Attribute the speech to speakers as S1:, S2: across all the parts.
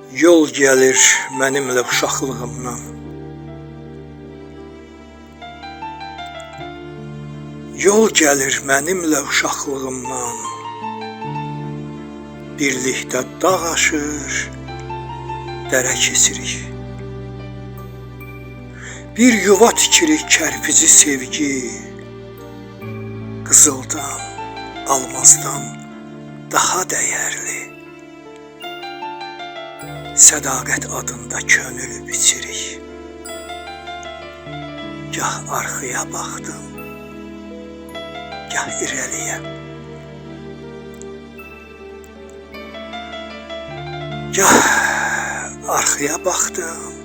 S1: Yol gəlir mənimlə uşaqlığımdan. Yol gəlir mənimlə uşaqlığımdan. Birlikdə dağ aşır, dərə keçirik. Bir yuva tikirik kərpici sevgi. Qızıldan, almazdan daha dəyərli. Sədaqət adında könül biçirik. Gah arxaya baxdım, gah irəliyə. Gah arxaya baxdım,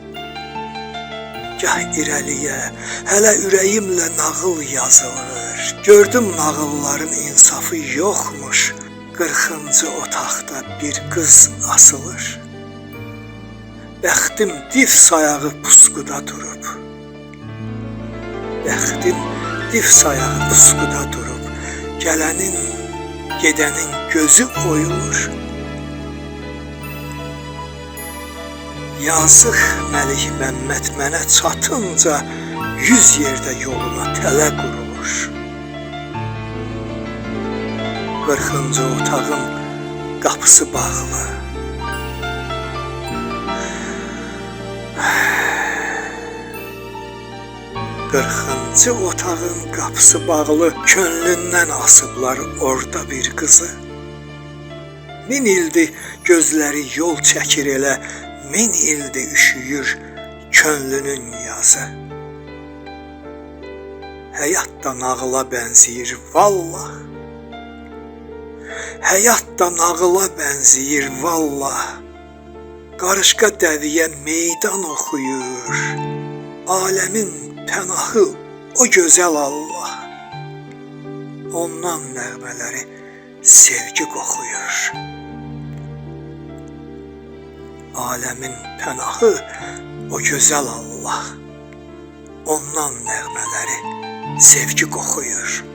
S1: gah irəliyə. Hələ ürəyimlə nağıl yazılır. Gördüm nağılların insafı yoxmuş. 40-cı otaqda bir qız asılır. Bəxtim div sayağı pusquda durub. Bəxtim div sayağı pusquda durub. Gələnin, gedənin gözü oyulur. Yazıq Məlik Məmməd mənə çatınca 100 yerdə yoluna tələ qurulur. 40-cı otağın qapısı bağlı. 40-cı otağın qapısı bağlı, könlündən asıblar orada bir qızı. 1000 ildir gözləri yol çəkir elə, 1000 ildir üşüyür könlünün yazı. Həyat da nağıla bənzəyir vallah. Həyat da nağıla bənzəyir vallah. Qarışqa dəviyə meydan oxuyur. Aləmin pənahı o gözəl Allah. Ondan nəğmələri sevgi qoxuyur. Aləmin pənahı o gözəl Allah. Ondan nəğmələri sevgi qoxuyur.